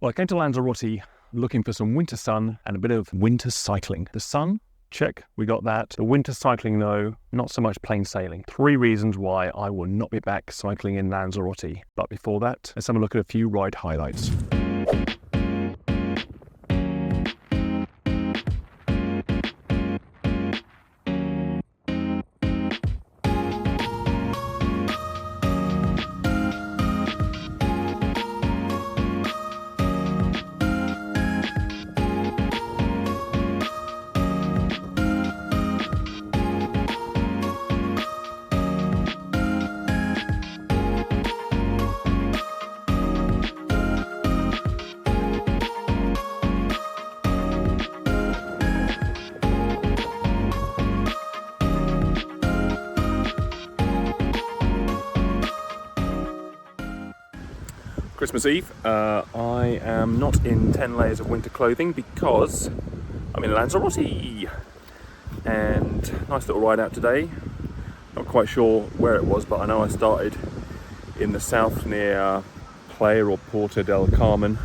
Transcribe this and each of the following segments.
Well, I came to Lanzarote looking for some winter sun and a bit of winter cycling. The sun, check, we got that. The winter cycling, though, not so much plain sailing. 3 reasons why I will not be back cycling in Lanzarote. But before that, let's have a look at a few ride highlights. Christmas Eve, I am not in 10 layers of winter clothing because I'm in Lanzarote, and nice little ride out today. Not quite sure where it was, but I know I started in the south near Playa or Porto del Carmen,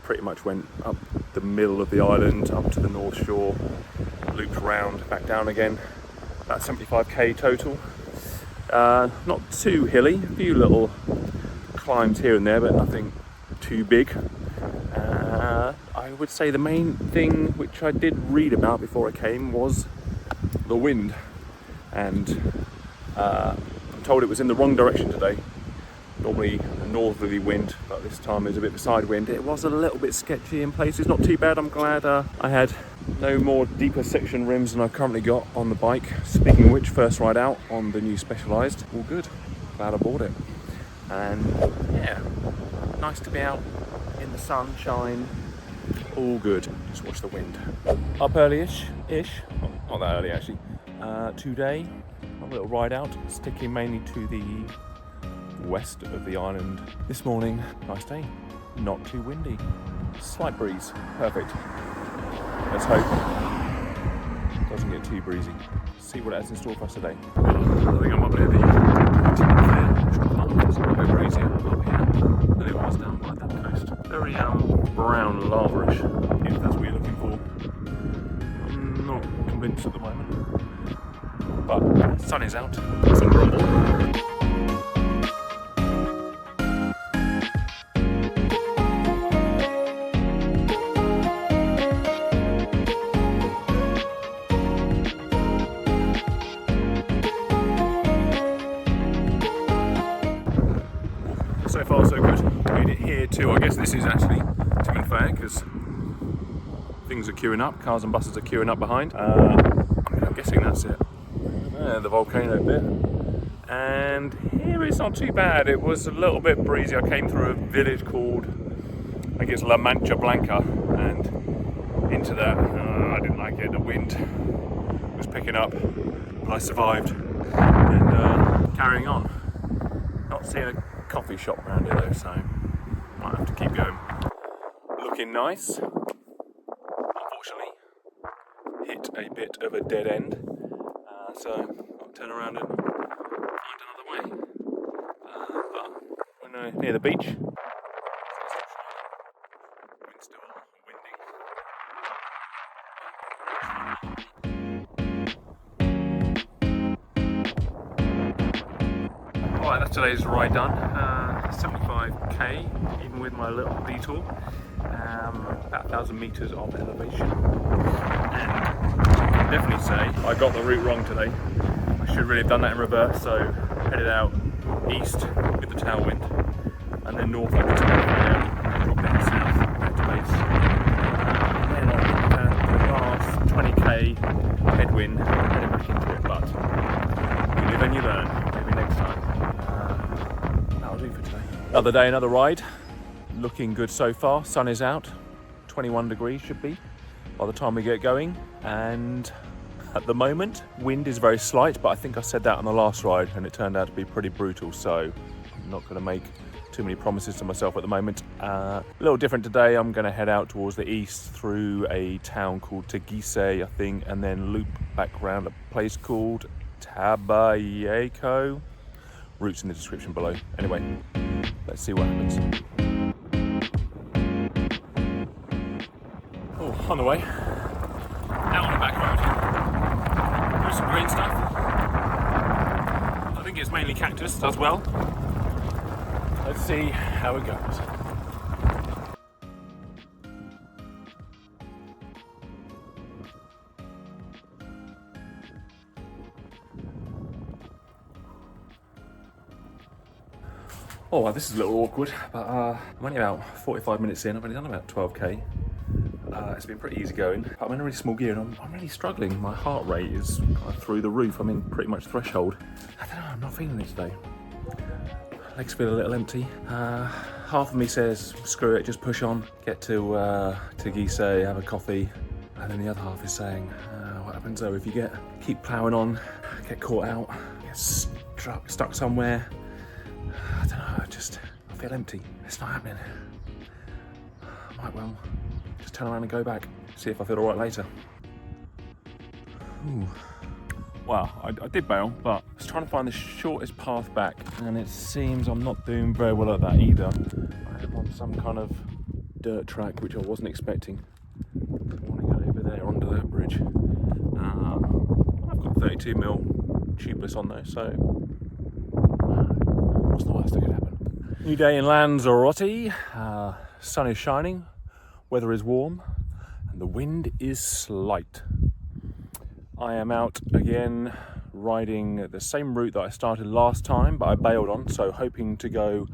pretty much went up the middle of the island, up to the north shore, looped round, back down again, about 75k total. Not too hilly, a few little climbs here and there, but nothing too big. I would say the main thing which I did read about before I came was the wind, and I'm told it was in the wrong direction today. Normally a northerly wind, but this time there's a bit of a side wind. It was a little bit sketchy in places, not too bad. I'm glad I had no more deeper section rims than I've currently got on the bike. Speaking of which, first ride out on the new Specialized, all good. Glad I bought it. And yeah, nice to be out in the sunshine, all good. Just watch the wind. Up early-ish, not that early actually, today, a little ride out, sticking mainly to the west of the island. This morning, nice day, not too windy, slight breeze, perfect. Let's hope it doesn't get too breezy. See what it has in store for us today. I think I'm up near the it's a bit breezy up here than it was down by that coast. Very brown lava-ish, if that's what you're looking for. I'm not convinced at the moment, but sun is out, some grumble. So far so good. Made it here too. I guess this is actually Tim and Fair because things are queuing up, cars and buses are queuing up behind. I'm guessing that's it. The volcano bit. And here it's not too bad. It was a little bit breezy. I came through a village called, I guess, La Mancha Blanca, and into that, I didn't like it. The wind was picking up, but I survived. And carrying on. Not seeing a coffee shop around here though, so might have to keep going. Looking nice. Unfortunately, hit a bit of a dead end, so I'll turn around and find another way. But we're near the beach. Wind's still winding. Alright, that's today's ride done. 75k, even with my little detour. About 1,000 metres of elevation. And I can definitely say I got the route wrong today. I should really have done that in reverse, so headed out east with the tailwind, and then north up the tailwind, and dropped down south back to base. Then on the last 20k headwind, heading back into it, but you live and you learn. Maybe next time. That'll do for today. Another day, another ride. Looking good so far. Sun is out. 21 degrees should be by the time we get going. And at the moment, wind is very slight, but I think I said that on the last ride and it turned out to be pretty brutal. So I'm not going to make too many promises to myself at the moment. A little different today. I'm going to head out towards the east through a town called Teguise, I think, and then loop back around a place called Tabayeco. Route's in the description below. Anyway, let's see what happens. Oh, on the way. Out on the back road. There's some green stuff. I think it's mainly cactus as well. Let's see how it goes. Oh, well, this is a little awkward, but I'm only about 45 minutes in. I've only done about 12k. It's been pretty easy going, but I'm in a really small gear and I'm really struggling. My heart rate is kind of through the roof. I'm in pretty much threshold. I don't know, I'm not feeling it today. Legs feel a little empty. Half of me says, screw it, just push on. Get to Gizeh, have a coffee. And then the other half is saying, what happens though if you keep ploughing on, get caught out, get stuck somewhere. I don't know, I feel empty. It's not happening. I might well just turn around and go back, see if I feel all right later. Ooh. Well, I did bail, but I was trying to find the shortest path back, and it seems I'm not doing very well at that either. I am on some kind of dirt track, which I wasn't expecting. I want to go over there, under that bridge. I've got 32mm tubeless on though, so what's the worst that could happen? New day in Lanzarote. Sun is shining, weather is warm, and the wind is slight. I am out again riding the same route that I started last time, but I bailed on, so hoping to go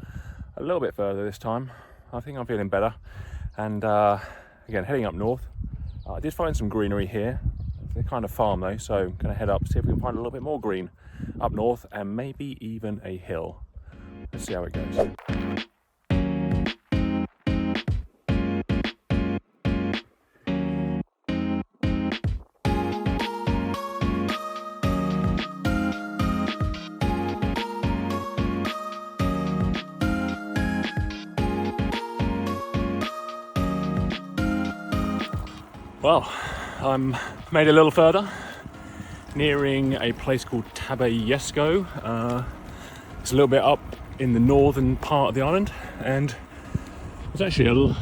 a little bit further this time. I think I'm feeling better. And again, heading up north. I did find some greenery here. They're kind of farm though, so I'm going to head up, see if we can find a little bit more green up north, and maybe even a hill. Let's see how it goes. Well, I'm made a little further, nearing a place called Tabayesco. It's a little bit up in the northern part of the island, and it's actually a little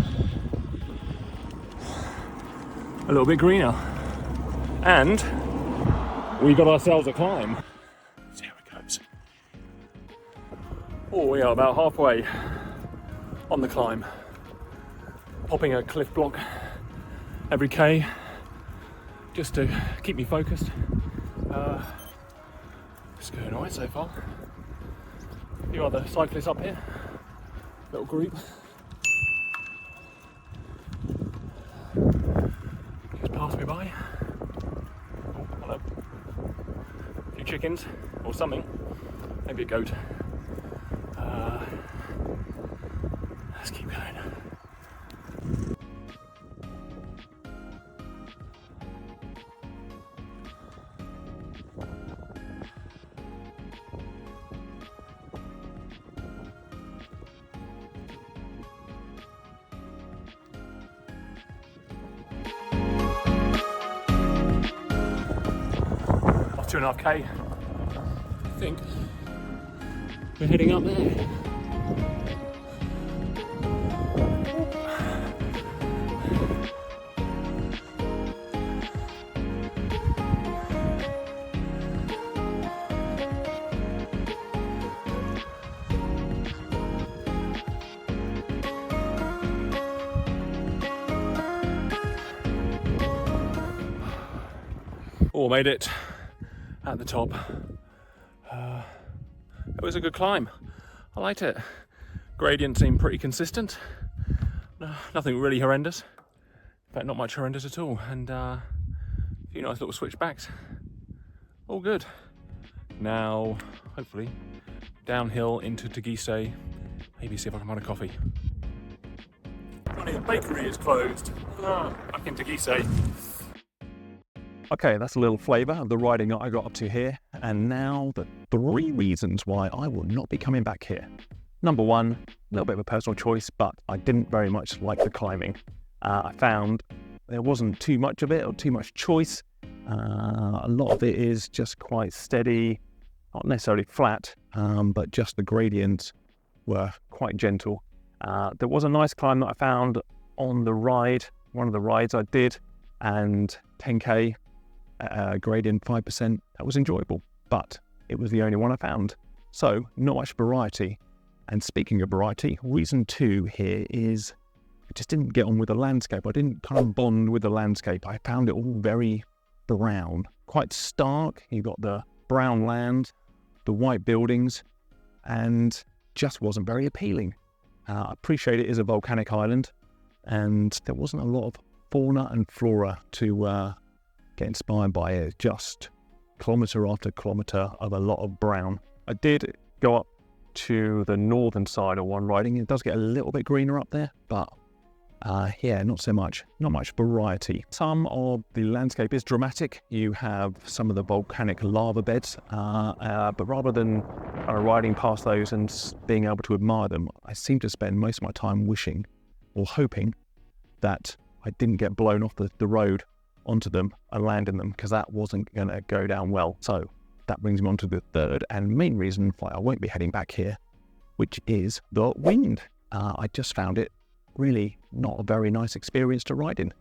bit greener. And we got ourselves a climb. Let's see how it goes. Oh, we are about halfway on the climb, popping a cliff block every K just to keep me focused. It's going alright so far. A few other cyclists up here, little group. Just passed me by. Oh, hello. A few chickens or something, maybe a goat. Let's keep going. Off 2.5k, I think. We're heading up there. Oh, made it at the top. It was a good climb. I liked it. Gradient seemed pretty consistent. Nothing really horrendous. In fact, not much horrendous at all. And a few nice little switchbacks. All good. Now, hopefully, downhill into Gizeh. Maybe see if I can find a coffee. Funny, the bakery is closed. Back into Gizeh. Okay, that's a little flavour of the riding that I got up to here, and now the 3 reasons why I will not be coming back here. Number 1, a little bit of a personal choice, but I didn't very much like the climbing. I found there wasn't too much of it or too much choice. A lot of it is just quite steady, not necessarily flat, but just the gradients were quite gentle. There was a nice climb that I found on the ride, one of the rides I did, and 10k gradient 5%, that was enjoyable, but it was the only one I found. So not much variety. And speaking of variety, reason 2 here is I just didn't get on with the landscape. I didn't kind of bond with the landscape. I found it all very brown, quite stark. You got the brown land, the white buildings, and just wasn't very appealing. I appreciate it is a volcanic island, and there wasn't a lot of fauna and flora to get inspired by it. Just kilometre after kilometre of a lot of brown. I did go up to the northern side of one riding. It does get a little bit greener up there, but yeah, not so much. Not much variety. Some of the landscape is dramatic. You have some of the volcanic lava beds, but rather than riding past those and being able to admire them, I seem to spend most of my time wishing or hoping that I didn't get blown off the road onto them and land in them, because that wasn't going to go down well. So that brings me on to the third and main reason why I won't be heading back here, which is the wind. I just found it really not a very nice experience to ride in.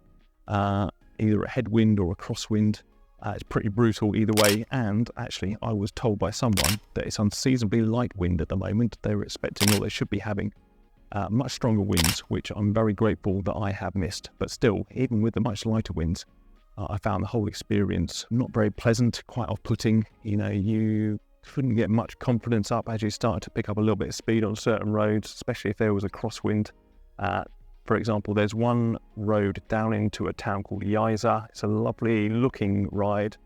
Either a headwind or a crosswind. It's pretty brutal either way, and actually I was told by someone that it's unseasonably light wind at the moment. They were expecting, or they should be having, much stronger winds, which I'm very grateful that I have missed. But still, even with the much lighter winds, I found the whole experience not very pleasant, quite off-putting. You know, you couldn't get much confidence up as you started to pick up a little bit of speed on certain roads, especially if there was a crosswind. For example, there's one road down into a town called Yiza. It's a lovely looking ride,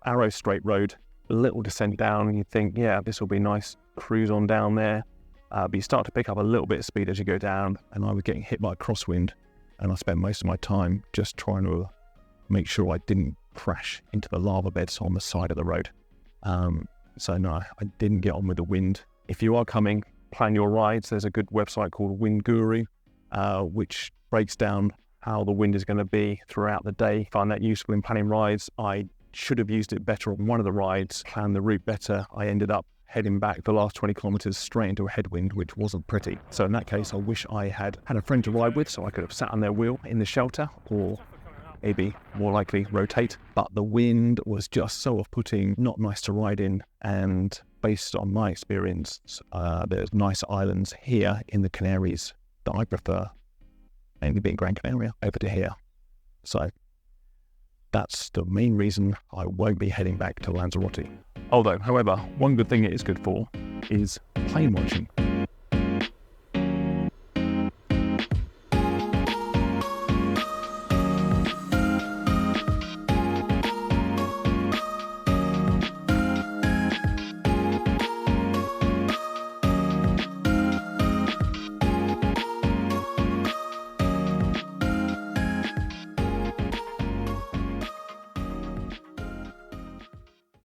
arrow straight road, a little descent down, and you think, yeah, this will be nice, cruise on down there. But you start to pick up a little bit of speed as you go down, and I was getting hit by a crosswind, and I spent most of my time just trying to make sure I didn't crash into the lava beds on the side of the road. So no, I didn't get on with the wind. If you are coming, plan your rides. There's a good website called Wind Guru, which breaks down how the wind is going to be throughout the day. Find that useful in planning rides. I should have used it better on one of the rides, planned the route better. I ended up heading back the last 20 kilometres straight into a headwind, which wasn't pretty. So in that case, I wish I had a friend to ride with, so I could have sat on their wheel in the shelter, or maybe more likely rotate. But the wind was just so off-putting, not nice to ride in. And based on my experience, there's nice islands here in the Canaries that I prefer, mainly being Gran Canaria, over to here. So that's the main reason I won't be heading back to Lanzarote. Although, however, one good thing it is good for is plane watching.